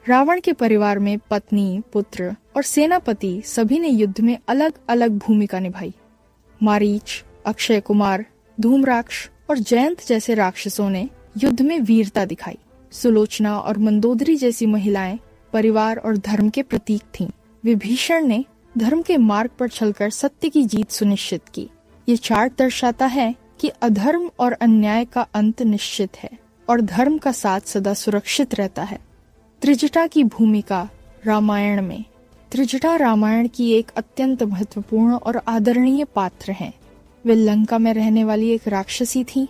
रावण के परिवार में पत्नी, पुत्र और सेनापति सभी ने युद्ध में अलग अलग भूमिका निभाई। मारीच, अक्षय कुमार, धूम्राक्ष और जयंत जैसे राक्षसों ने युद्ध में वीरता दिखाई। सुलोचना और मंदोदरी जैसी महिलाएं परिवार और धर्म के प्रतीक थीं। विभीषण ने धर्म के मार्ग पर चलकर सत्य की जीत सुनिश्चित की। ये चार्ट दर्शाता है कि अधर्म और अन्याय का अंत निश्चित है और धर्म का साथ सदा सुरक्षित रहता है। त्रिजटा की भूमिका रामायण में। त्रिजटा रामायण की एक अत्यंत महत्वपूर्ण और आदरणीय पात्र हैं। वे लंका में रहने वाली एक राक्षसी थीं,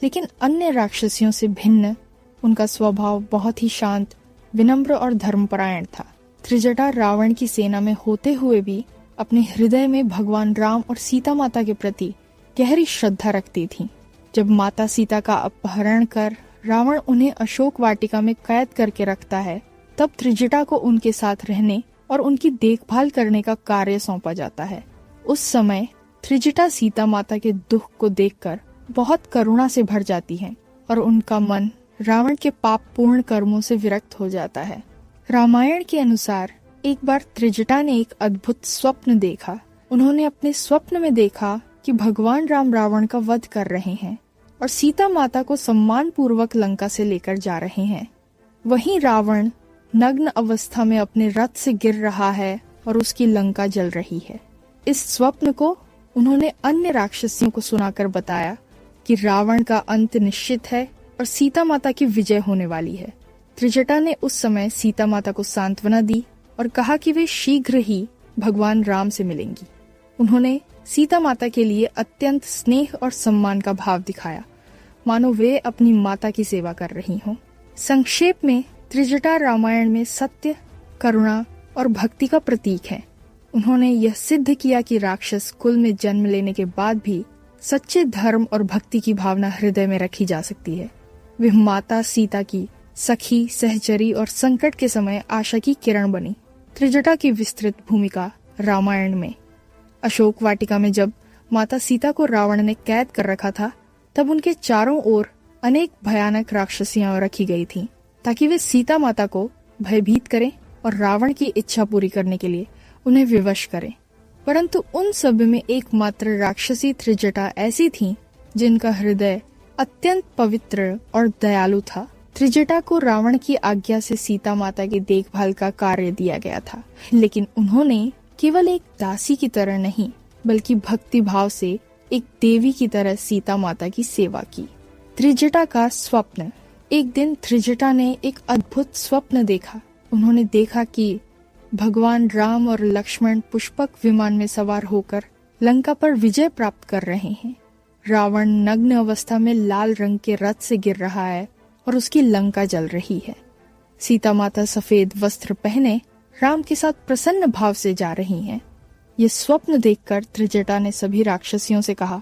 लेकिन अन्य राक्षसियों से भिन्न उनका स्वभाव बहुत ही शांत, विनम्र और धर्मपरायण था। त्रिजटा रावण की सेना में होते हुए भी अपने हृदय में भगवान राम और सीता माता के प्रति गहरी श्रद्धा रखती थीं। जब माता सीता का अपहरण कर रावण उन्हें अशोक वाटिका में कैद करके रखता है, तब त्रिजटा को उनके साथ रहने और उनकी देखभाल करने का कार्य सौंपा जाता है। उस समय त्रिजटा सीता माता के दुख को देखकर बहुत करुणा से भर जाती हैं और उनका मन रावण के पापपूर्ण कर्मों से विरक्त हो जाता है। रामायण के अनुसार एक बार त्रिजटा ने एक अद्भुत स्वप्न देखा। उन्होंने अपने स्वप्न में देखा कि भगवान राम रावण का वध कर रहे हैं और सीता माता को सम्मान पूर्वक लंका से लेकर जा रहे हैं। वहीं रावण नग्न अवस्था में अपने रथ से गिर रहा है और उसकी लंका जल रही है। इस स्वप्न को उन्होंने अन्य राक्षसियों को सुनाकर बताया कि रावण का अंत निश्चित है और सीता माता की विजय होने वाली है। त्रिजटा ने उस समय सीता माता को सांत्वना दी और कहा कि वे शीघ्र ही भगवान राम से मिलेंगी। उन्होंने सीता माता के लिए अत्यंत स्नेह और सम्मान का भाव दिखाया, मानो वे अपनी माता की सेवा कर रही हों। संक्षेप में त्रिजटा रामायण में सत्य, करुणा और भक्ति का प्रतीक है। उन्होंने यह सिद्ध किया कि राक्षस कुल में जन्म लेने के बाद भी सच्चे धर्म और भक्ति की भावना हृदय में रखी जा सकती है। वे माता सीता की सखी, सहचरी और संकट के समय आशा की किरण बनी। त्रिजटा की विस्तृत भूमिका रामायण में। अशोक वाटिका में जब माता सीता को रावण ने कैद कर रखा था, तब उनके चारों ओर अनेक भयानक राक्षसियां रखी गई थीं, ताकि वे सीता माता को भयभीत करें और रावण की इच्छा पूरी करने के लिए उन्हें विवश करें। परंतु उन सब में एकमात्र राक्षसी त्रिजटा ऐसी थीं जिनका हृदय अत्यंत पवित्र और दयालु था। त्रिजटा को रावण की आज्ञा से सीता माता की देखभाल का कार्य दिया गया था, लेकिन उन्होंने केवल एक दासी की तरह नहीं, बल्कि भक्ति भाव से एक देवी की तरह सीता माता की सेवा की। त्रिजटा का स्वप्न। एक दिन त्रिजटा ने एक अद्भुत स्वप्न देखा। उन्होंने देखा कि भगवान राम और लक्ष्मण पुष्पक विमान में सवार होकर लंका पर विजय प्राप्त कर रहे हैं। रावण नग्न अवस्था में लाल रंग के रथ से गिर रहा है और उसकी लंका जल रही है। सीता माता सफेद वस्त्र पहने राम के साथ प्रसन्न भाव से जा रही हैं। ये स्वप्न देखकर त्रिजटा ने सभी राक्षसियों से कहा,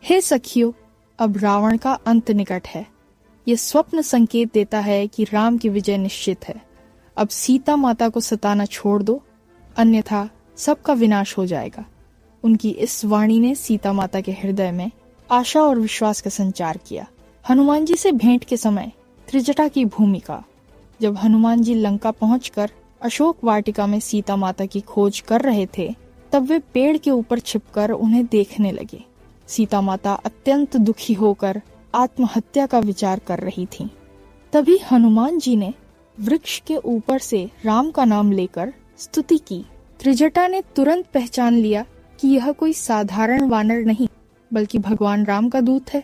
हे सखियों, अब रावण का अंत निकट है। ये स्वप्न संकेत देता है कि राम की विजय निश्चित है। अब सीता माता को सताना छोड़ दो, अन्यथा सबका विनाश हो जाएगा। उनकी इस वाणी ने सीता माता के हृदय में आशा और विश्वास का संचार किया। हनुमान जी से भेंट के समय त्रिजटा की भूमिका। जब हनुमान जी लंका पहुंचकर अशोक वाटिका में सीता माता की खोज कर रहे थे, तब वे पेड़ के ऊपर छिपकर उन्हें देखने लगे। सीता माता अत्यंत दुखी होकर आत्महत्या का विचार कर रही थीं। तभी हनुमान जी ने वृक्ष के ऊपर से राम का नाम लेकर स्तुति की। त्रिजटा ने तुरंत पहचान लिया कि यह कोई साधारण वानर नहीं, बल्कि भगवान राम का दूत है।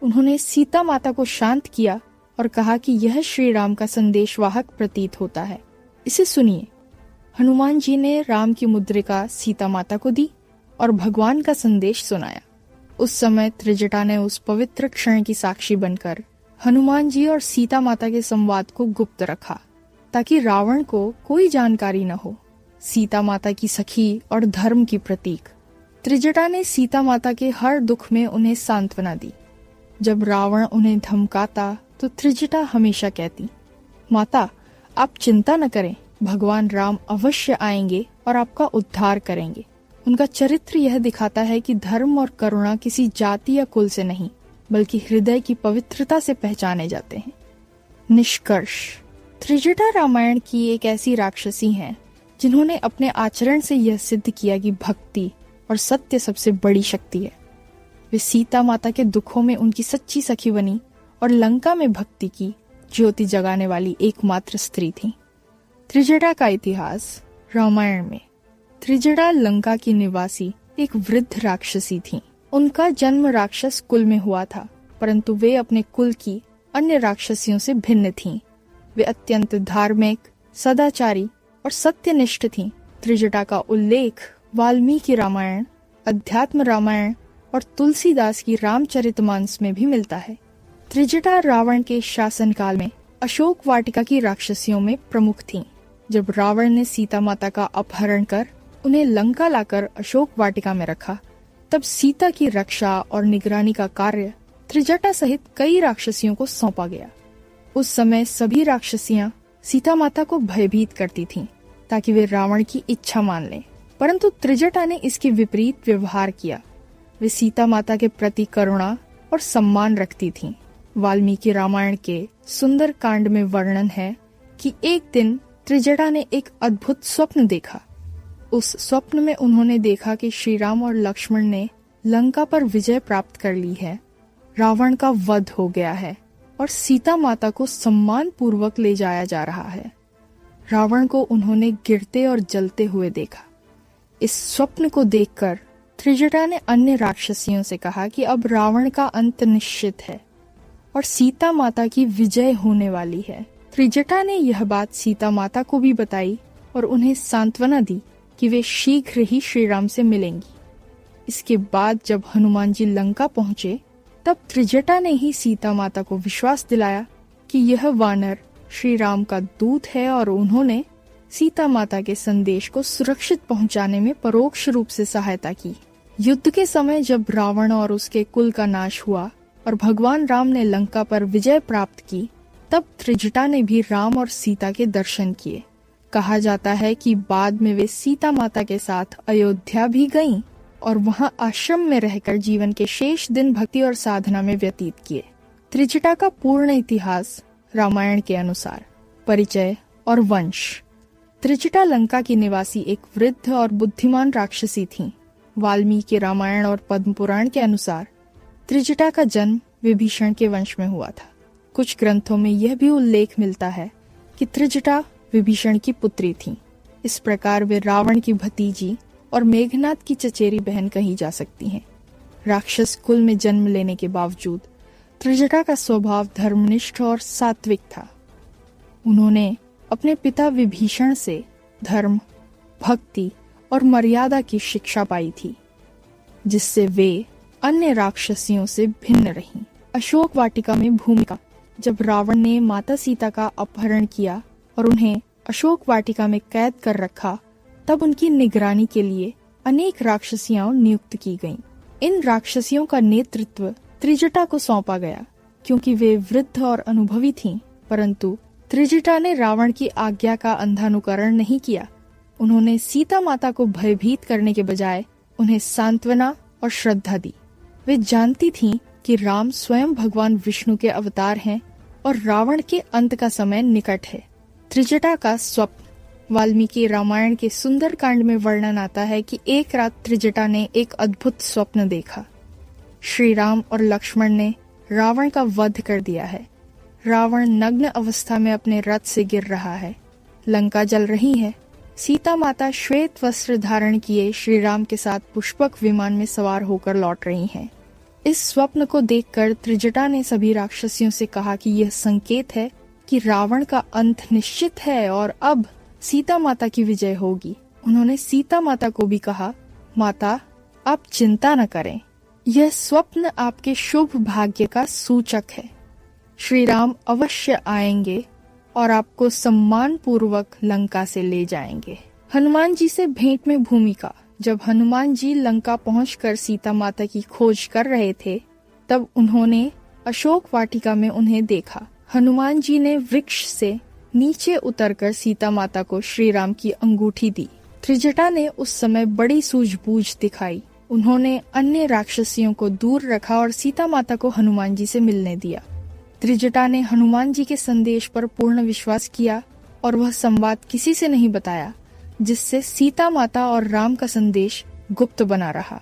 उन्होंने सीता माता को शांत किया और कहा कि यह श्री राम का संदेशवाहक प्रतीत होता है। इसे सुनिए। हनुमान जी ने राम की मुद्रिका सीता माता को दी और भगवान का संदेश सुनाया। उस समय त्रिजटा ने उस पवित्र क्षण की साक्षी बनकर हनुमान जी और सीता माता के संवाद को गुप्त रखा, ताकि रावण को कोई जानकारी न हो। सीता माता की सखी और धर्म की प्रतीक। त्रिजटा ने सीता माता के हर दुख में उन्हें सांत्वना दी। जब रावण उन्हें धमकाता तो त्रिजटा हमेशा कहती, माता, आप चिंता न करें, भगवान राम अवश्य आएंगे और आपका उद्धार करेंगे। उनका चरित्र यह दिखाता है कि धर्म और करुणा किसी जाति या कुल से नहीं, बल्कि हृदय की पवित्रता से पहचाने जाते हैं। निष्कर्ष। त्रिजटा रामायण की एक ऐसी राक्षसी हैं जिन्होंने अपने आचरण से यह सिद्ध किया कि भक्ति और सत्य सबसे बड़ी शक्ति है। वे सीता माता के दुखों में उनकी सच्ची सखी बनी और लंका में भक्ति की ज्योति जगाने वाली एकमात्र स्त्री थी। त्रिजटा का इतिहास। रामायण में त्रिजटा लंका की निवासी एक वृद्ध राक्षसी थी। उनका जन्म राक्षस कुल में हुआ था, परंतु वे अपने कुल की अन्य राक्षसियों से भिन्न थीं। वे अत्यंत धार्मिक, सदाचारी और सत्यनिष्ठ थीं। त्रिजटा का उल्लेख वाल्मीकि रामायण, अध्यात्म रामायण और तुलसीदास की रामचरितमानस में भी मिलता है। त्रिजटा रावण के शासनकाल में अशोक वाटिका की राक्षसियों में प्रमुख थीं। जब रावण ने सीता माता का अपहरण कर उन्हें लंका लाकर अशोक वाटिका में रखा, तब सीता की रक्षा और निगरानी का कार्य त्रिजटा सहित कई राक्षसियों को सौंपा गया। उस समय सभी राक्षसियां सीता माता को भयभीत करती थीं, ताकि वे रावण की इच्छा मान लें, परंतु त्रिजटा ने इसके विपरीत व्यवहार किया। वे सीता माता के प्रति करुणा और सम्मान रखती थीं। वाल्मीकि रामायण के सुंदर कांड में वर्णन है कि एक दिन त्रिजटा ने एक अद्भुत स्वप्न देखा। उस स्वप्न में उन्होंने देखा कि श्री राम और लक्ष्मण ने लंका पर विजय प्राप्त कर ली है, रावण का वध हो गया है और सीता माता को सम्मान पूर्वक ले जाया जा रहा है। रावण को उन्होंने गिरते और जलते हुए देखा। इस स्वप्न को देखकर त्रिजटा ने अन्य राक्षसियों से कहा कि अब रावण का अंत निश्चित है और सीता माता की विजय होने वाली है। त्रिजटा ने यह बात सीता माता को भी बताई और उन्हें सांत्वना दी कि वे शीघ्र ही श्री राम से मिलेंगी। इसके बाद जब हनुमान जी लंका पहुंचे, तब त्रिजटा ने ही सीता माता को विश्वास दिलाया कि यह वानर श्री राम का दूत है और उन्होंने सीता माता के संदेश को सुरक्षित पहुंचाने में परोक्ष रूप से सहायता की। युद्ध के समय जब रावण और उसके कुल का नाश हुआ और भगवान राम ने लंका पर विजय प्राप्त की, तब त्रिजटा ने भी राम और सीता के दर्शन किए। कहा जाता है कि बाद में वे सीता माता के साथ अयोध्या भी गईं और वहां आश्रम में रहकर जीवन के शेष दिन भक्ति और साधना में व्यतीत किए। त्रिजटा का पूर्ण इतिहास रामायण के अनुसार। परिचय और वंश। त्रिजटा लंका की निवासी एक वृद्ध और बुद्धिमान राक्षसी थीं। वाल्मीकि रामायण और पद्म पुराण के अनुसार त्रिजटा का जन्म विभीषण के वंश में हुआ था। कुछ ग्रंथों में यह भी उल्लेख मिलता है कि त्रिजटा विभीषण की पुत्री थीं। इस प्रकार वे रावण की भतीजी और मेघनाद की चचेरी बहन कही जा सकती हैं। राक्षस कुल में जन्म लेने के बावजूद त्रिजटा का स्वभाव धर्मनिष्ठ और सात्विक था। उन्होंने अपने पिता विभीषण से धर्म, भक्ति और मर्यादा की शिक्षा पाई थी, जिससे वे अन्य राक्षसियों से भिन्न रहीं। अशोक वाटिका में भूमिका। जब रावण ने माता सीता का अपहरण किया और उन्हें अशोक वाटिका में कैद कर रखा, तब उनकी निगरानी के लिए अनेक राक्षसियां नियुक्त की गईं। इन राक्षसियों का नेतृत्व त्रिजटा को सौंपा गया, क्योंकि वे वृद्ध और अनुभवी थीं। परंतु त्रिजटा ने रावण की आज्ञा का अंधानुकरण नहीं किया। उन्होंने सीता माता को भयभीत करने के बजाय उन्हें सांत्वना और श्रद्धा दी। वे जानती थीं कि राम स्वयं भगवान विष्णु के अवतार हैं और रावण के अंत का समय निकट है। त्रिजटा का स्वप्न। वाल्मीकि रामायण के सुंदर कांड में वर्णन आता है कि एक रात त्रिजटा ने एक अद्भुत स्वप्न देखा। श्री राम और लक्ष्मण ने रावण का वध कर दिया है। रावण नग्न अवस्था में अपने रथ से गिर रहा है। लंका जल रही है। सीता माता श्वेत वस्त्र धारण किए श्री राम के साथ पुष्पक विमान में सवार होकर लौट रही हैं। इस स्वप्न को देखकर त्रिजटा ने सभी राक्षसियों से कहा कि यह संकेत है कि रावण का अंत निश्चित है और अब सीता माता की विजय होगी। उन्होंने सीता माता को भी कहा, माता आप चिंता न करें, यह स्वप्न आपके शुभ भाग्य का सूचक है। श्री राम अवश्य आएंगे और आपको सम्मान पूर्वक लंका से ले जाएंगे। हनुमान जी से भेंट में भूमिका। जब हनुमान जी लंका पहुंचकर सीता माता की खोज कर रहे थे, तब उन्होंने अशोक वाटिका में उन्हें देखा। हनुमान जी ने वृक्ष से नीचे उतरकर सीता माता को श्री राम की अंगूठी दी। त्रिजटा ने उस समय बड़ी सूझबूझ दिखाई। उन्होंने अन्य राक्षसियों को दूर रखा और सीता माता को हनुमान जी से मिलने दिया। त्रिजटा ने हनुमान जी के संदेश पर पूर्ण विश्वास किया और वह संवाद किसी से नहीं बताया, जिससे सीता माता और राम का संदेश गुप्त बना रहा।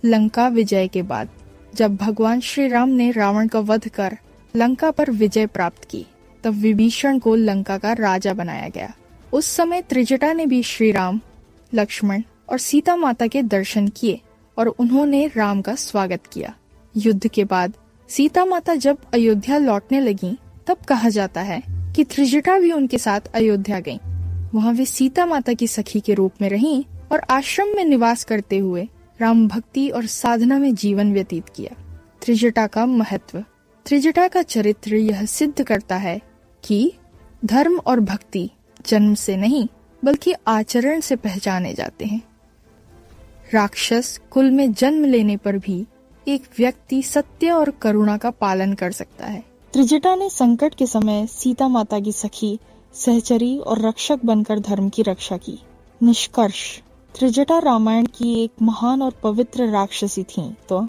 लंका विजय के बाद जब भगवान श्री राम ने रावण का वध कर लंका पर विजय प्राप्त की, तब विभीषण को लंका का राजा बनाया गया। उस समय त्रिजटा ने भी श्री राम, लक्ष्मण और सीता माता के दर्शन किए और उन्होंने राम का स्वागत किया। युद्ध के बाद सीता माता जब अयोध्या लौटने लगीं, तब कहा जाता है कि त्रिजटा भी उनके साथ अयोध्या गईं। वहां वे सीता माता की सखी के रूप में रहीं और आश्रम में निवास करते हुए राम भक्ति और साधना में जीवन व्यतीत किया। त्रिजटा का महत्व। त्रिजटा का चरित्र यह सिद्ध करता है कि धर्म और भक्ति जन्म से नहीं बल्कि आचरण से पहचाने जाते हैं। राक्षस कुल में जन्म लेने पर भी एक व्यक्ति सत्य और करुणा का पालन कर सकता है। त्रिजटा ने संकट के समय सीता माता की सखी, सहचरी और रक्षक बनकर धर्म की रक्षा की। निष्कर्ष, त्रिजटा रामायण की एक महान और पवित्र राक्षसी थीं, तो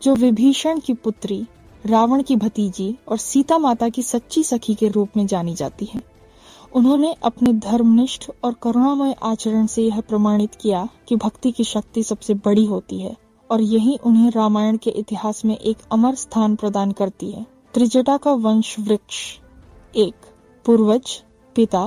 जो विभीषण की पुत्री, रावण की भतीजी और सीता माता की सच्ची सखी के रूप में जानी जाती हैं। उन्होंने अपने धर्मनिष्ठ और करुणामय आचरण से यह प्रमाणित किया कि भक्ति की शक्ति सबसे बड़ी होती है और यही उन्हें रामायण के इतिहास में एक अमर स्थान प्रदान करती है। त्रिजटा का वंश वृक्ष। 1. पूर्वज, पिता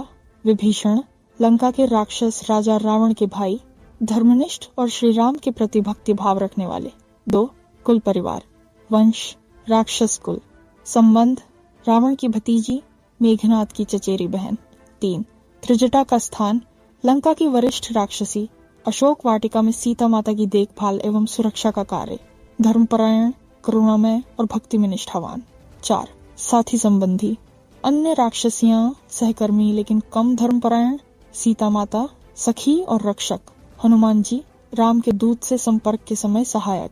विभीषण, लंका के राक्षस राजा रावण के भाई, धर्मनिष्ठ और श्री राम के प्रति भक्ति भाव रखने वाले। 2. कुल परिवार। वंश, राक्षस कुल। संबंध, रावण की भतीजी, मेघनाद की चचेरी बहन। 3. त्रिजटा का स्थान, लंका की वरिष्ठ राक्षसी, अशोक वाटिका में सीता माता की देखभाल एवं सुरक्षा का कार्य, धर्मपरायण, करुणामय और भक्ति में निष्ठावान। 4. साथी संबंधी, अन्य राक्षसियां सहकर्मी लेकिन कम धर्मपरायण, सीता माता सखी और रक्षक, हनुमान जी राम के दूत से संपर्क के समय सहायक।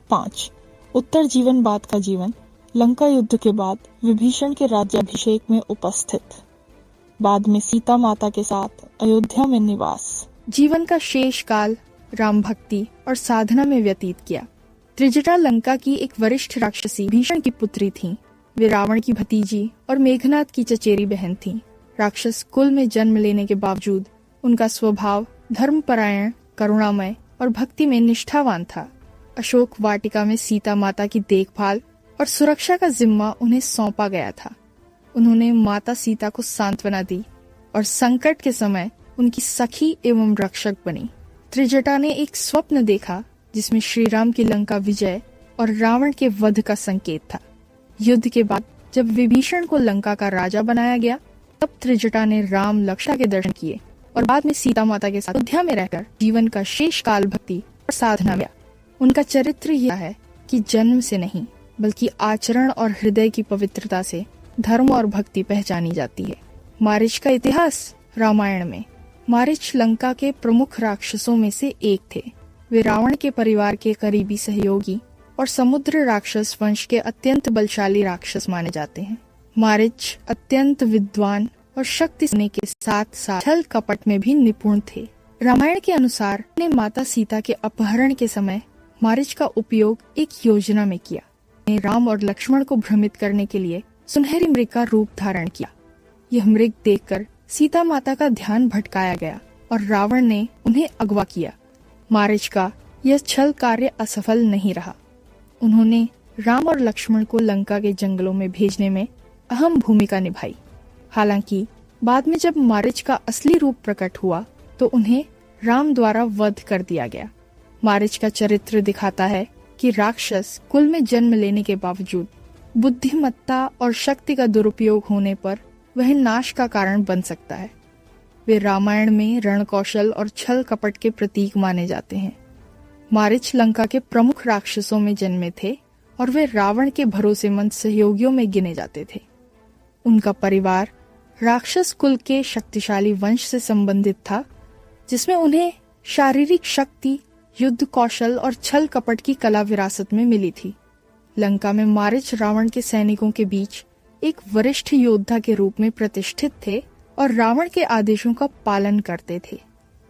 5. उत्तर जीवन बाद का जीवन, लंका युद्ध के बाद विभीषण के राज्याभिषेक में उपस्थित, बाद में सीता माता के साथ अयोध्या में निवास। जीवन का शेष काल राम भक्ति और साधना में व्यतीत किया। त्रिजटा लंका की एक वरिष्ठ राक्षसी भीषण की पुत्री थीं। वे रावण की भतीजी और मेघनाद की चचेरी बहन थीं। राक्षस कुल में जन्म लेने के बावजूद उनका स्वभाव धर्मपरायण, करुणामय और भक्ति में निष्ठावान था। अशोक वाटिका में सीता माता की देखभाल और सुरक्षा का जिम्मा उन्हें सौंपा गया था। उन्होंने माता सीता को सांत्वना दी और संकट के समय उनकी सखी एवं रक्षक बनी। त्रिजटा ने एक स्वप्न देखा जिसमें श्री राम की लंका विजय और रावण के वध का संकेत था। युद्ध के बाद जब विभीषण को लंका का राजा बनाया गया, तब त्रिजटा ने राम लक्ष्मण के दर्शन किए और बाद में सीता माता के साथ अयोध्या में रहकर जीवन का शेष काल भक्ति और साधना में। उनका चरित्र यह है कि जन्म से नहीं बल्कि आचरण और हृदय की पवित्रता से धर्म और भक्ति पहचानी जाती है। मारीच का इतिहास। रामायण में मारीच लंका के प्रमुख राक्षसों में से एक थे। वे रावण के परिवार के करीबी सहयोगी और समुद्र राक्षस वंश के अत्यंत बलशाली राक्षस माने जाते हैं। मारीच अत्यंत विद्वान और शक्तिशाली के साथ साथ छल कपट में भी निपुण थे। रामायण के अनुसार ने माता सीता के अपहरण के समय मारीच का उपयोग एक योजना में किया। ने राम और लक्ष्मण को भ्रमित करने के लिए सुनहरी मृग का रूप धारण किया। यह मृग देखकर सीता माता का ध्यान भटकाया गया और रावण ने उन्हें अगवा किया। मारीच का यह छल कार्य असफल नहीं रहा। उन्होंने राम और लक्ष्मण को लंका के जंगलों में भेजने में अहम भूमिका निभाई। हालांकि बाद में जब मारीच का असली रूप प्रकट हुआ तो उन्हें राम द्वारा वध कर दिया गया। मारीच का चरित्र दिखाता है कि राक्षस कुल में जन्म लेने के बावजूद बुद्धिमत्ता और शक्ति का दुरुपयोग होने पर वह नाश का कारण बन सकता है। वे रामायण में रण कौशल और छल कपट के प्रतीक माने जाते हैं। मारीच लंका के प्रमुख राक्षसों में जन्मे थे और वे रावण के भरोसेमंद सहयोगियों में गिने जाते थे। उनका परिवार राक्षस कुल के शक्तिशाली वंश से संबंधित था, जिसमें उन्हें शारीरिक शक्ति, युद्ध कौशल और छल कपट की कला विरासत में मिली थी। लंका में मारीच रावण के सैनिकों के बीच एक वरिष्ठ योद्धा के रूप में प्रतिष्ठित थे और रावण के आदेशों का पालन करते थे।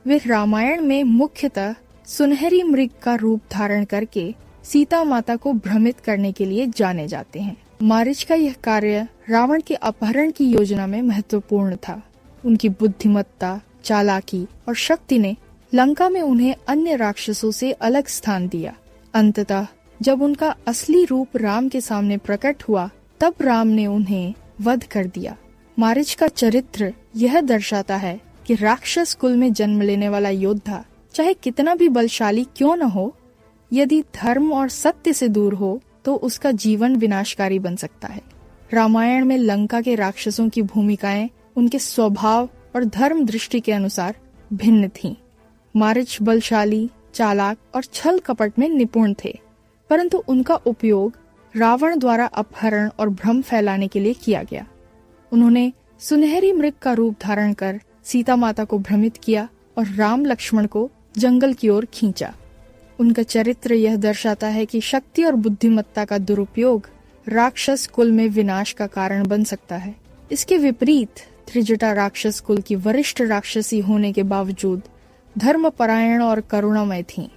वे रामायण में मुख्यतः सुनहरी मृग का रूप धारण करके सीता माता को भ्रमित करने के लिए जाने जाते हैं। मारीच का यह कार्य रावण के अपहरण की योजना में महत्वपूर्ण था। उनकी बुद्धिमत्ता, चालाकी और शक्ति ने लंका में उन्हें अन्य राक्षसों से अलग स्थान दिया। अंततः जब उनका असली रूप राम के सामने प्रकट हुआ, तब राम ने उन्हें वध कर दिया। मारीच का चरित्र यह दर्शाता है कि राक्षस कुल में जन्म लेने वाला योद्धा चाहे कितना भी बलशाली क्यों न हो, यदि धर्म और सत्य से दूर हो तो उसका जीवन विनाशकारी बन सकता है। रामायण में लंका के राक्षसों की भूमिकाएं उनके स्वभाव और धर्म दृष्टि के अनुसार भिन्न थीं। मारीच बलशाली, चालाक और छल कपट में निपुण थे, परंतु उनका उपयोग रावण द्वारा अपहरण और भ्रम फैलाने के लिए किया गया। उन्होंने सुनहरी मृग का रूप धारण कर सीता माता को भ्रमित किया और राम लक्ष्मण को जंगल की ओर खींचा। उनका चरित्र यह दर्शाता है कि शक्ति और बुद्धिमत्ता का दुरुपयोग राक्षस कुल में विनाश का कारण बन सकता है। इसके विपरीत त्रिजटा राक्षस कुल की वरिष्ठ राक्षसी होने के बावजूद धर्मपरायण और करुणामय थीं।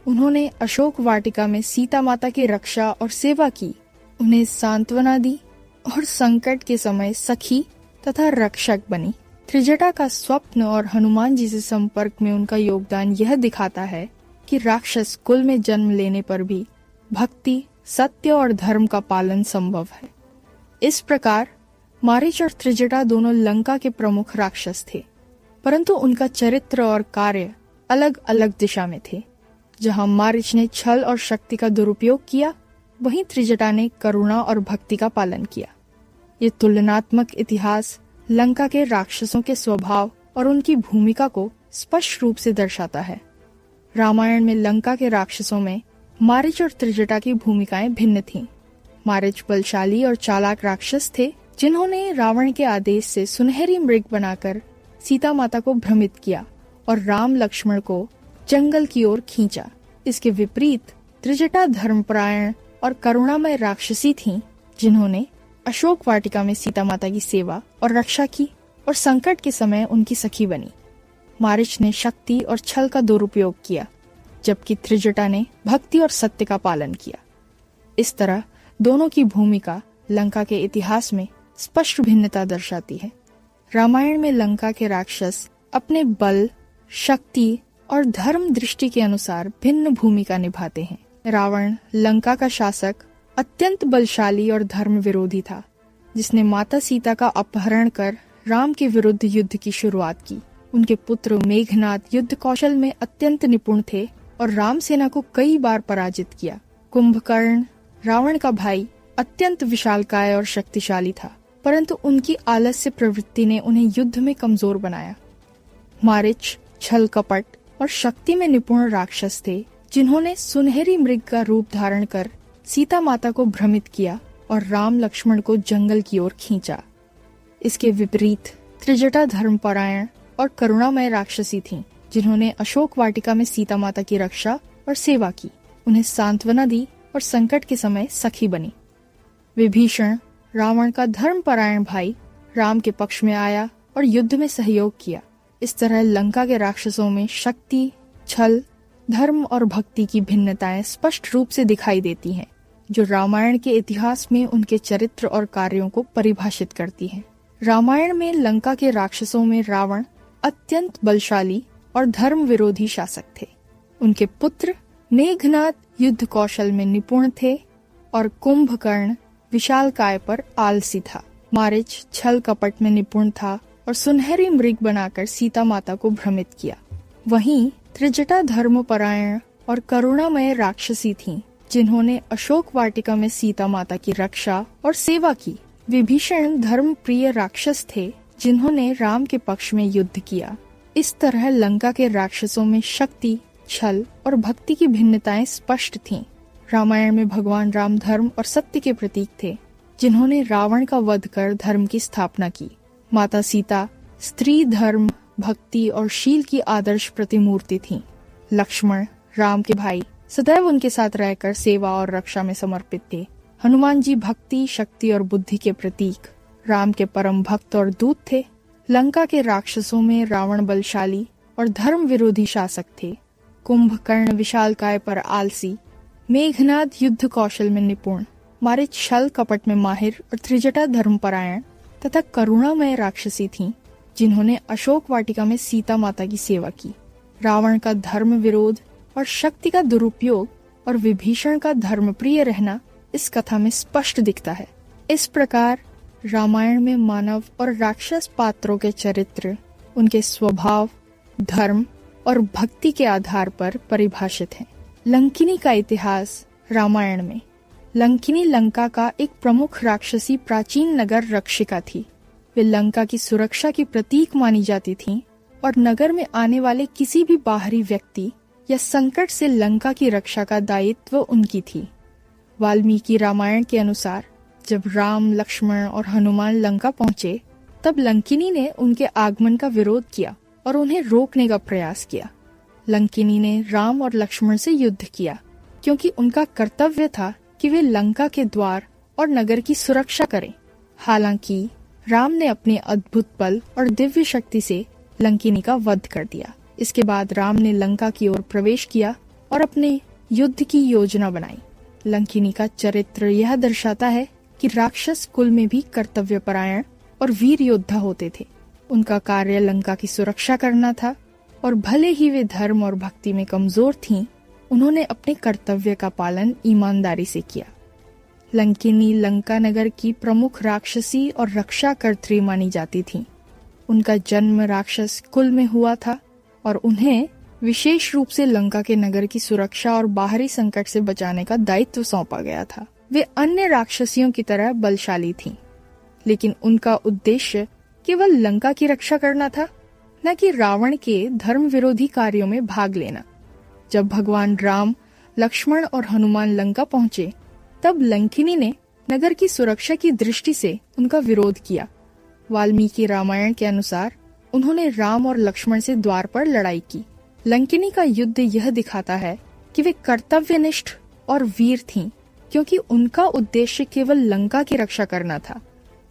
उन्होंने अशोक वाटिका में सीता माता की रक्षा और सेवा की, उन्हें सांत्वना दी और संकट के समय सखी तथा रक्षक बनी। त्रिजटा का स्वप्न और हनुमान जी से संपर्क में उनका योगदान यह दिखाता है कि राक्षस कुल में जन्म लेने पर भी भक्ति, सत्य और धर्म का पालन संभव है। इस प्रकार मारीच और त्रिजटा दोनों लंका के प्रमुख राक्षस थे, परंतु उनका चरित्र और कार्य अलग अलग दिशा में थे। जहां मारीच ने छल और शक्ति का दुरुपयोग किया, वहीं त्रिजटा ने करुणा और भक्ति का पालन किया। ये तुलनात्मक इतिहास लंका के राक्षसों के स्वभाव और उनकी भूमिका को स्पष्ट रूप से दर्शाता है। रामायण में लंका के राक्षसों में मारीच और त्रिजटा की भूमिकाएं भिन्न थीं। मारीच बलशाली और चालाक राक्षस थे, जिन्होंने रावण के आदेश से सुनहरी मृग बनाकर सीता माता को भ्रमित किया और राम लक्ष्मण को जंगल की ओर खींचा। इसके विपरीत त्रिजटा धर्मपरायण और करुणामय राक्षसी थीं, जिन्होंने अशोक वाटिका में सीता माता की सेवा और रक्षा की और संकट के समय उनकी सखी बनी। मारीच ने शक्ति और छल का दुरुपयोग किया, जबकि त्रिजटा ने भक्ति और सत्य का पालन किया। इस तरह दोनों की भूमिका लंका के इतिहास में स्पष्ट भिन्नता दर्शाती है। रामायण में लंका के राक्षस अपने बल, शक्ति और धर्म दृष्टि के अनुसार भिन्न भूमिका निभाते हैं। रावण लंका का शासक अत्यंत बलशाली और धर्म विरोधी था, जिसने माता सीता का अपहरण कर राम के विरुद्ध युद्ध की शुरुआत की। उनके पुत्र मेघनाद युद्ध कौशल में अत्यंत निपुण थे और राम सेना को कई बार पराजित किया। कुंभकर्ण, रावण का भाई, अत्यंत विशालकाय और शक्तिशाली था, परंतु उनकी आलस्य प्रवृत्ति ने उन्हें युद्ध में कमजोर बनाया। मारीच छल कपट और शक्ति में निपुण राक्षस थे, जिन्होंने सुनहरी मृग का रूप धारण कर सीता माता को भ्रमित किया और राम लक्ष्मण को जंगल की ओर खींचा। इसके विपरीत त्रिजटा धर्मपरायण और करुणामय राक्षसी थीं, जिन्होंने अशोक वाटिका में सीता माता की रक्षा और सेवा की, उन्हें सांत्वना दी और संकट के समय सखी बनी। विभीषण, रावण का धर्मपरायण भाई, राम के पक्ष में आया और युद्ध में सहयोग किया। इस तरह लंका के राक्षसों में शक्ति, छल, धर्म और भक्ति की भिन्नताएं स्पष्ट रूप से दिखाई देती हैं, जो रामायण के इतिहास में उनके चरित्र और कार्यों को परिभाषित करती हैं। रामायण में लंका के राक्षसों में रावण अत्यंत बलशाली और धर्म विरोधी शासक थे। उनके पुत्र मेघनाद युद्ध कौशल में निपुण थे और कुंभकर्ण विशालकाय पर आलसी था। मारीच छल कपट में निपुण था और सुनहरी मृग बनाकर सीता माता को भ्रमित किया। वहीं त्रिजटा धर्मपरायण और करुणामय राक्षसी थीं, जिन्होंने अशोक वाटिका में सीता माता की रक्षा और सेवा की। विभीषण धर्म प्रिय राक्षस थे, जिन्होंने राम के पक्ष में युद्ध किया। इस तरह लंका के राक्षसों में शक्ति, छल और भक्ति की भिन्नताएं स्पष्ट थीं। रामायण में भगवान राम धर्म और सत्य के प्रतीक थे, जिन्होंने रावण का वध कर धर्म की स्थापना की। माता सीता स्त्री धर्म, भक्ति और शील की आदर्श प्रतिमूर्ति थीं। लक्ष्मण, राम के भाई, सदैव उनके साथ रहकर सेवा और रक्षा में समर्पित थे। हनुमान जी भक्ति, शक्ति और बुद्धि के प्रतीक, राम के परम भक्त और दूत थे। लंका के राक्षसों में रावण बलशाली और धर्म विरोधी शासक थे। कुंभकर्ण विशालकाय पर आलसी, मेघनाद युद्ध कौशल में निपुण मारीच छल कपट में माहिर और त्रिजटा धर्मपरायण तथा करुणामय राक्षसी थीं, जिन्होंने अशोक वाटिका में सीता माता की सेवा की। रावण का धर्म विरोध और शक्ति का दुरुपयोग और विभीषण का धर्मप्रिय रहना इस कथा में स्पष्ट दिखता है। इस प्रकार रामायण में मानव और राक्षस पात्रों के चरित्र उनके स्वभाव, धर्म और भक्ति के आधार पर परिभाषित हैं। लंकिनी का इतिहास रामायण में लंकिनी लंका का एक प्रमुख राक्षसी प्राचीन नगर रक्षिका थी। वे लंका की सुरक्षा की प्रतीक मानी जाती थीं और नगर में आने वाले किसी भी बाहरी व्यक्ति या संकट से लंका की रक्षा का दायित्व उनकी थी। वाल्मीकि रामायण के अनुसार जब राम, लक्ष्मण और हनुमान लंका पहुंचे, तब लंकिनी ने उनके आगमन का विरोध किया और उन्हें रोकने का प्रयास किया। लंकिनी ने राम और लक्ष्मण से युद्ध किया, क्योंकि उनका कर्तव्य था कि वे लंका के द्वार और नगर की सुरक्षा करें। हालांकि राम ने अपने अद्भुत बल और दिव्य शक्ति से लंकिनी का वध कर दिया। इसके बाद राम ने लंका की ओर प्रवेश किया और अपने युद्ध की योजना बनाई। लंकिनी का चरित्र यह दर्शाता है कि राक्षस कुल में भी कर्तव्यपरायण और वीर योद्धा होते थे। उनका कार्य लंका की सुरक्षा करना था और भले ही वे धर्म और भक्ति में कमजोर थीं, उन्होंने अपने कर्तव्य का पालन ईमानदारी से किया। लंकिनी लंका नगर की प्रमुख राक्षसी और रक्षाकर्त्री मानी जाती थीं। उनका जन्म राक्षस कुल में हुआ था और उन्हें विशेष रूप से लंका के नगर की सुरक्षा और बाहरी संकट से बचाने का दायित्व सौंपा गया था। वे अन्य राक्षसियों की तरह बलशाली थीं, लेकिन उनका उद्देश्य केवल लंका की रक्षा करना था, न कि रावण के धर्म विरोधी कार्यों में भाग लेना। जब भगवान राम, लक्ष्मण और हनुमान लंका पहुंचे, तब लंकिनी ने नगर की सुरक्षा की दृष्टि से उनका विरोध किया। वाल्मीकि रामायण के अनुसार उन्होंने राम और लक्ष्मण से द्वार पर लड़ाई की। लंकिनी का युद्ध यह दिखाता है कि वे कर्तव्यनिष्ठ और वीर थीं, क्योंकि उनका उद्देश्य केवल लंका की रक्षा करना था,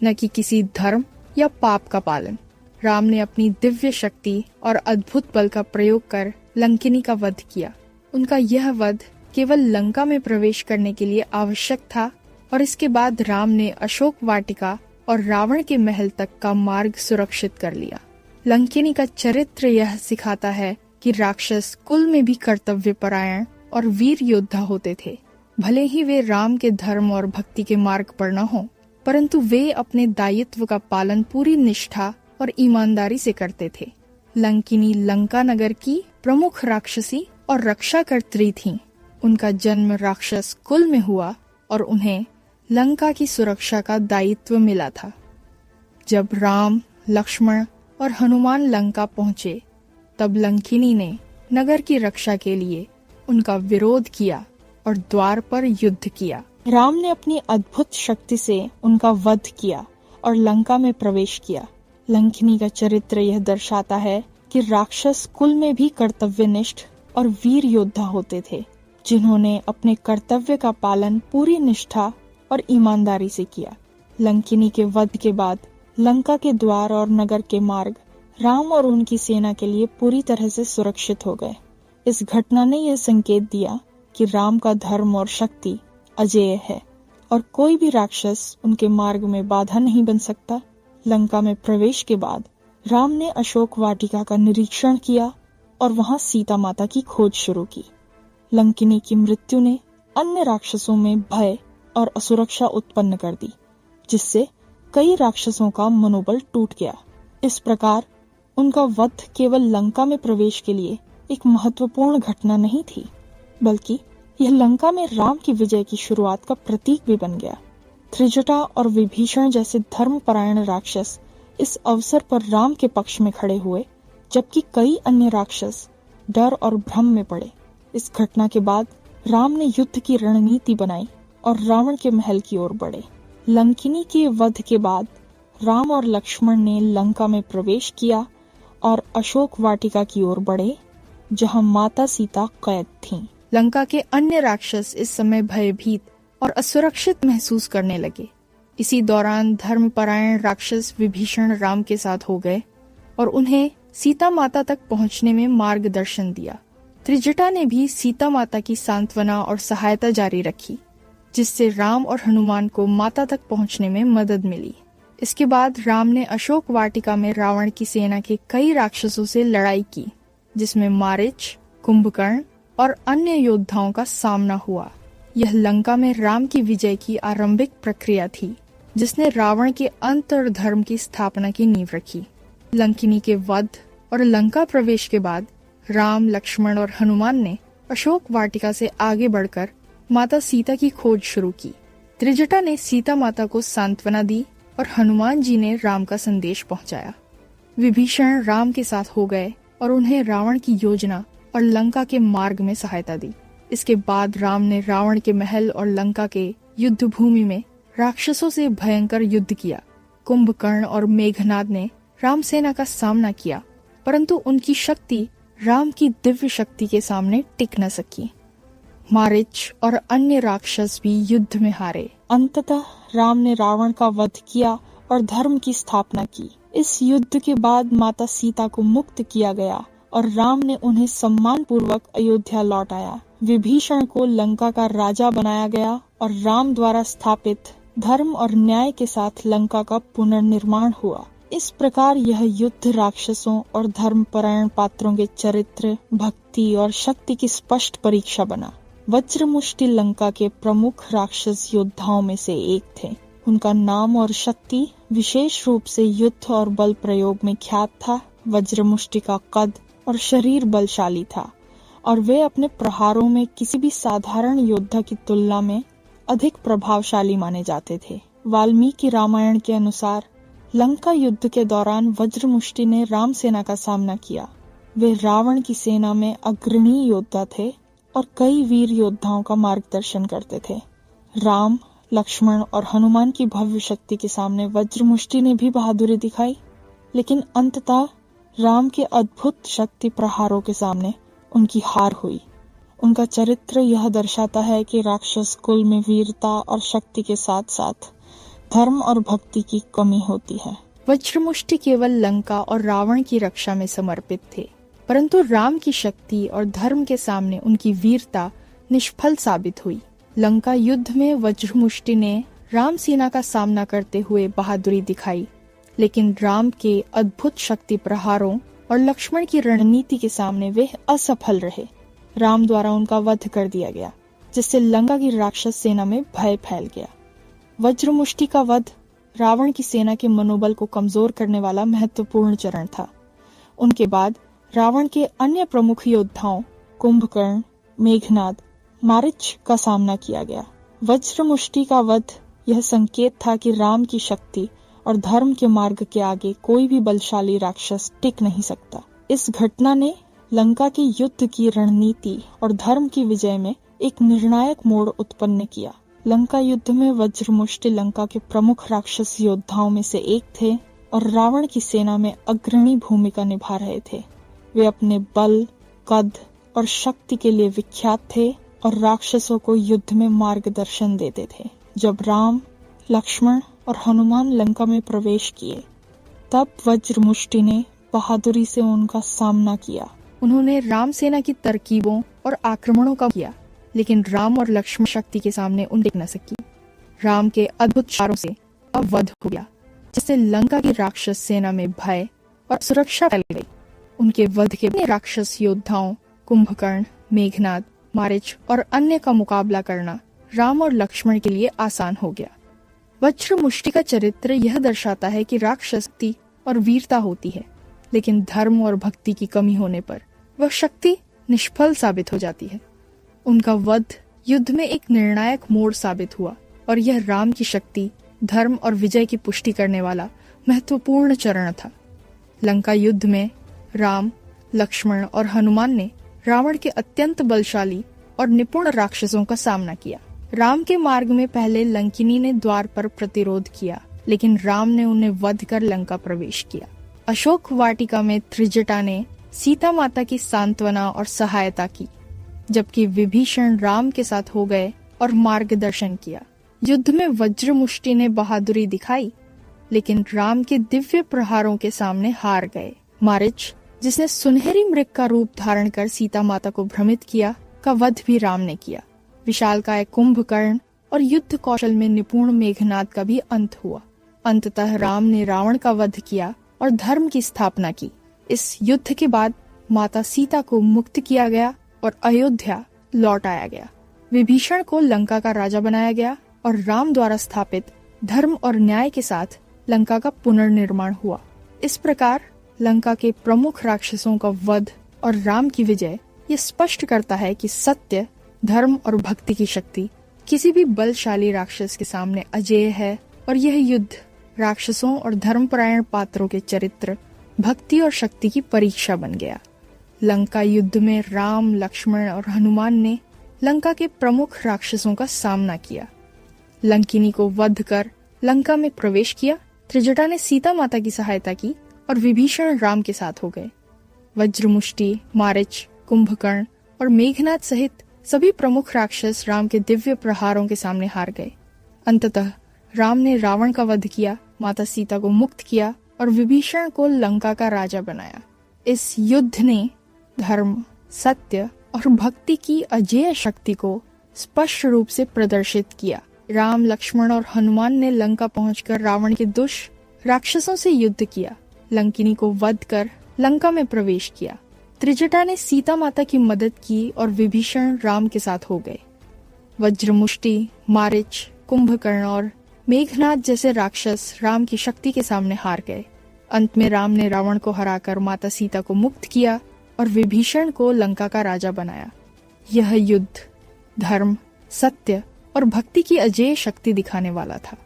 न कि किसी धर्म या पाप का पालन। राम ने अपनी दिव्य शक्ति और अद्भुत बल का प्रयोग कर लंकिनी का वध किया। उनका यह वध केवल लंका में प्रवेश करने के लिए आवश्यक था और इसके बाद राम ने अशोक वाटिका और रावण के महल तक का मार्ग सुरक्षित कर लिया। लंकिनी का चरित्र यह सिखाता है कि राक्षस कुल में भी कर्तव्यपरायण और वीर योद्धा होते थे। भले ही वे राम के धर्म और भक्ति के मार्ग पर न हो, परंतु वे अपने दायित्व का पालन पूरी निष्ठा और ईमानदारी से करते थे। लंकिनी लंका नगर की प्रमुख राक्षसी और रक्षाकर्त्री थीं। उनका जन्म राक्षस कुल में हुआ और उन्हें लंका की सुरक्षा का दायित्व मिला था। जब राम, लक्ष्मण और हनुमान लंका पहुंचे, तब लंकिनी ने नगर की रक्षा के लिए उनका विरोध किया और द्वार पर युद्ध किया। राम ने अपनी अद्भुत शक्ति से उनका वध किया और लंका में प्रवेश किया। लंकिनी का चरित्र यह दर्शाता है कि राक्षस कुल में भी कर्तव्यनिष्ठ और वीर योद्धा होते थे, जिन्होंने अपने कर्तव्य का पालन पूरी निष्ठा और ईमानदारी से किया। लंकिनी के वध के बाद लंका के द्वार और नगर के मार्ग राम और उनकी सेना के लिए पूरी तरह से सुरक्षित हो गए। इस घटना ने यह संकेत दिया कि राम का धर्म और शक्ति अजेय है और कोई भी राक्षस उनके मार्ग में बाधा नहीं बन सकता। लंका में प्रवेश के बाद राम ने अशोक वाटिका का निरीक्षण किया और वहां सीता माता की खोज शुरू की। लंकिनी की मृत्यु ने अन्य राक्षसों में भय और असुरक्षा उत्पन्न कर दी, जिससे कई राक्षसों का मनोबल टूट गया। इस प्रकार उनका वध केवल लंका में प्रवेश के लिए एक महत्वपूर्ण घटना नहीं थी, बल्कि यह लंका में राम की विजय की शुरुआत का प्रतीक भी बन गया। त्रिजटा और विभीषण जैसे धर्मपरायण राक्षस इस अवसर पर राम के पक्ष में खड़े हुए, जबकि कई अन्य राक्षस डर और भ्रम में पड़े। इस घटना के बाद राम ने युद्ध की रणनीति बनाई और रावण के महल की ओर बढ़े। लंकिनी के वध के बाद राम और लक्ष्मण ने लंका में प्रवेश किया और अशोक वाटिका की ओर बढ़े, जहां माता सीता कैद थीं। लंका के अन्य राक्षस इस समय भयभीत और असुरक्षित महसूस करने लगे। इसी दौरान धर्मपरायण राक्षस विभीषण राम के साथ हो गए और उन्हें सीता माता तक पहुंचने में मार्गदर्शन दिया। त्रिजटा ने भी सीता माता की सांत्वना और सहायता जारी रखी। जिससे राम और हनुमान को माता तक पहुंचने में मदद मिली। इसके बाद राम ने अशोक वाटिका में रावण की सेना के कई राक्षसों से लड़ाई की, जिसमें मारीच, कुंभकर्ण और अन्य योद्धाओं का सामना हुआ। यह लंका में राम की विजय की आरंभिक प्रक्रिया थी, जिसने रावण के अंत और धर्म की स्थापना की नींव रखी। लंकिनी के वध और लंका प्रवेश के बाद राम, लक्ष्मण और हनुमान ने अशोक वाटिका से आगे बढ़कर माता सीता की खोज शुरू की। त्रिजटा ने सीता माता को सांत्वना दी और हनुमान जी ने राम का संदेश पहुंचाया। विभीषण राम के साथ हो गए और उन्हें रावण की योजना और लंका के मार्ग में सहायता दी। इसके बाद राम ने रावण के महल और लंका के युद्ध भूमि में राक्षसों से भयंकर युद्ध किया। कुंभकर्ण और मेघनाद ने राम सेना का सामना किया, परंतु उनकी शक्ति राम की दिव्य शक्ति के सामने टिक न सकी। मारीच और अन्य राक्षस भी युद्ध में हारे। अंततः राम ने रावण का वध किया और धर्म की स्थापना की। इस युद्ध के बाद माता सीता को मुक्त किया गया और राम ने उन्हें सम्मान पूर्वक अयोध्या लौटाया। विभीषण को लंका का राजा बनाया गया और राम द्वारा स्थापित धर्म और न्याय के साथ लंका का पुनर्निर्माण हुआ। इस प्रकार यह युद्ध राक्षसों और धर्मपरायण पात्रों के चरित्र, भक्ति और शक्ति की स्पष्ट परीक्षा बना। वज्रमुष्टि लंका के प्रमुख राक्षस योद्धाओं में से एक थे। उनका नाम और शक्ति विशेष रूप से युद्ध और बल प्रयोग में ख्यात था। वज्रमुष्टि का कद और शरीर बलशाली था और वे अपने प्रहारों में किसी भी साधारण योद्धा की तुलना में अधिक प्रभावशाली माने जाते थे। वाल्मीकि रामायण के अनुसार लंका युद्ध के दौरान वज्रमुष्टि ने राम सेना का सामना किया। वे रावण की सेना में अग्रणी योद्धा थे और कई वीर योद्धाओं का मार्गदर्शन करते थे। राम, लक्ष्मण और हनुमान की भव्य शक्ति के सामने वज्रमुष्टि ने भी बहादुरी दिखाई, लेकिन अंततः राम के अद्भुत शक्ति प्रहारों के सामने उनकी हार हुई। उनका चरित्र यह दर्शाता है कि राक्षस कुल में वीरता और शक्ति के साथ साथ धर्म और भक्ति की कमी होती है। वज्रमुष्टि केवल लंका और रावण की रक्षा में समर्पित थे, परंतु राम की शक्ति और धर्म के सामने उनकी वीरता निष्फल साबित हुई। लंका युद्ध में वज्रमुष्टि ने राम सेना का सामना करते हुए बहादुरी दिखाई, लेकिन राम के अद्भुत शक्ति प्रहारों और लक्ष्मण की रणनीति के सामने वे असफल रहे। राम द्वारा उनका वध कर दिया गया, जिससे लंका की राक्षस सेना में भय फैल गया। वज्रमुष्टि का वध रावण की सेना के मनोबल को कमजोर करने वाला महत्वपूर्ण चरण था। उनके बाद रावण के अन्य प्रमुख योद्धाओं कुंभकर्ण, मेघनाद, मारीच का सामना किया गया। वज्रमुष्टि का वध यह संकेत था कि राम की शक्ति और धर्म के मार्ग के आगे कोई भी बलशाली राक्षस टिक नहीं सकता। इस घटना ने लंका की युद्ध की रणनीति और धर्म की विजय में एक निर्णायक मोड़ उत्पन्न किया। लंका युद्ध में वज्रमुष्टि लंका के प्रमुख राक्षस योद्धाओं में से एक थे और रावण की सेना में अग्रणी भूमिका निभा रहे थे। वे अपने बल, कद और शक्ति के लिए विख्यात थे और राक्षसों को युद्ध में मार्गदर्शन देते थे। जब राम, लक्ष्मण और हनुमान लंका में प्रवेश किए, तब वज्रमुष्टि ने बहादुरी से उनका सामना किया। उन्होंने राम सेना की तरकीबों और आक्रमणों का किया, लेकिन राम और लक्ष्मण शक्ति के सामने उन टिक न सकी। राम के अद्भुत चारों से अवध हो गया, जिससे लंका की राक्षस सेना में भय और सुरक्षा फैल गई। उनके वध के बाद राक्षस योद्धाओं कुंभकर्ण, मेघनाद, मारीच और अन्य का मुकाबला करना राम और लक्ष्मण के लिए आसान हो गया। वज्रमुष्टि का चरित्र यह दर्शाता है कि राक्षसी और वीरता होती है, लेकिन धर्म और भक्ति की कमी होने पर वह शक्ति निष्फल साबित हो जाती है। उनका वध युद्ध में एक निर्णायक मोड़ साबित हुआ और यह राम की शक्ति, धर्म और विजय की पुष्टि करने वाला महत्वपूर्ण चरण था। लंका युद्ध में राम, लक्ष्मण और हनुमान ने रावण के अत्यंत बलशाली और निपुण राक्षसों का सामना किया। राम के मार्ग में पहले लंकिनी ने द्वार पर प्रतिरोध किया, लेकिन राम ने उन्हें वध कर लंका प्रवेश किया। अशोक वाटिका में त्रिजटा ने सीता माता की सांत्वना और सहायता की, जबकि विभीषण राम के साथ हो गए और मार्गदर्शन किया। युद्ध में वज्रमुष्टि ने बहादुरी दिखाई, लेकिन राम के दिव्य प्रहारों के सामने हार गए। मारीच, जिसने सुनहरी मृग का रूप धारण कर सीता माता को भ्रमित किया, का वध भी राम ने किया। विशालकाय कुंभकर्ण और युद्ध कौशल में निपुण मेघनाद का भी अंत हुआ। अंततः राम ने रावण का वध किया और धर्म की स्थापना की। इस युद्ध के बाद माता सीता को मुक्त किया गया और अयोध्या लौट आया गया। विभीषण को लंका का राजा बनाया गया और राम द्वारा स्थापित धर्म और न्याय के साथ लंका का पुनर्निर्माण हुआ। इस प्रकार लंका के प्रमुख राक्षसों का वध और राम की विजय ये स्पष्ट करता है कि सत्य, धर्म और भक्ति की शक्ति किसी भी बलशाली राक्षस के सामने अजेय है और यह युद्ध राक्षसों और धर्मपरायण पात्रों के चरित्र, भक्ति और शक्ति की परीक्षा बन गया। लंका युद्ध में राम, लक्ष्मण और हनुमान ने लंका के प्रमुख राक्षसों का सामना किया। लंकिनी को वध कर लंका में प्रवेश किया। त्रिजटा ने सीता माता की सहायता की और विभीषण राम के साथ हो गए। वज्रमुष्टि, मारीच, कुंभकर्ण और मेघनाद सहित सभी प्रमुख राक्षस राम के दिव्य प्रहारों के सामने हार गए। अंततः राम ने रावण का वध किया, माता सीता को मुक्त किया और विभीषण को लंका का राजा बनाया। इस युद्ध ने धर्म, सत्य और भक्ति की अजेय शक्ति को स्पष्ट रूप से प्रदर्शित किया। राम, लक्ष्मण और हनुमान ने लंका पहुंचकर रावण के दुष्ट राक्षसों से युद्ध किया। लंकिनी को वध कर लंका में प्रवेश किया। त्रिजटा ने सीता माता की मदद की और विभीषण राम के साथ हो गए। वज्रमुष्टि, मारीच, कुंभकर्ण और मेघनाद जैसे राक्षस राम की शक्ति के सामने हार गए। अंत में राम ने रावण को हराकर माता सीता को मुक्त किया और विभीषण को लंका का राजा बनाया। यह युद्ध धर्म, सत्य और भक्ति की अजेय शक्ति दिखाने वाला था।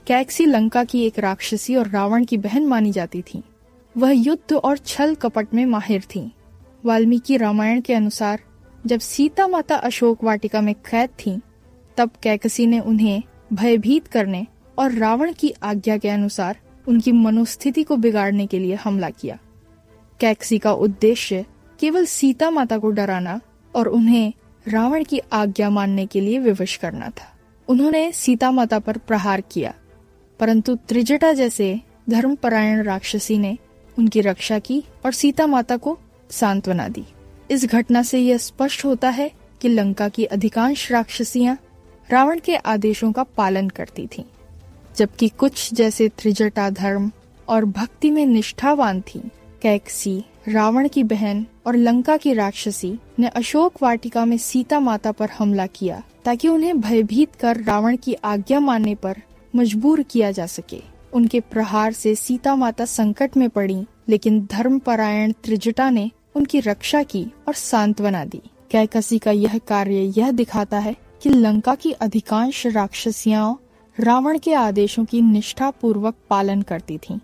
कैकसी लंका की एक राक्षसी और रावण की बहन मानी जाती थी। वह युद्ध और छल कपट में माहिर थीं। वाल्मीकि रामायण के अनुसार जब सीता माता अशोक वाटिका में कैद थीं, तब कैकसी ने उन्हें भयभीत करने और रावण की आज्ञा के अनुसार उनकी मनोस्थिति को बिगाड़ने के लिए हमला किया। कैकसी का उद्देश्य केवल सीता माता को डराना और उन्हें रावण की आज्ञा मानने के लिए विवश करना था। उन्होंने सीता माता पर प्रहार किया, परंतु त्रिजटा जैसे धर्मपरायण राक्षसी ने उनकी रक्षा की और सीता माता को सांत्वना दी। इस घटना से यह स्पष्ट होता है कि लंका की अधिकांश राक्षसियां रावण के आदेशों का पालन करती थीं, जबकि कुछ जैसे त्रिजटा धर्म और भक्ति में निष्ठावान थीं। कैकसी, रावण की बहन और लंका की राक्षसी ने अशोक वाटिका में सीता माता पर हमला किया ताकि उन्हें भयभीत कर रावण की आज्ञा मानने पर मजबूर किया जा सके। उनके प्रहार से सीता माता संकट में पड़ी, लेकिन धर्मपरायण त्रिजटा ने उनकी रक्षा की और सांत्वना दी। कैकसी का यह कार्य यह दिखाता है कि लंका की अधिकांश राक्षसियां रावण के आदेशों की निष्ठापूर्वक पालन करती थीं।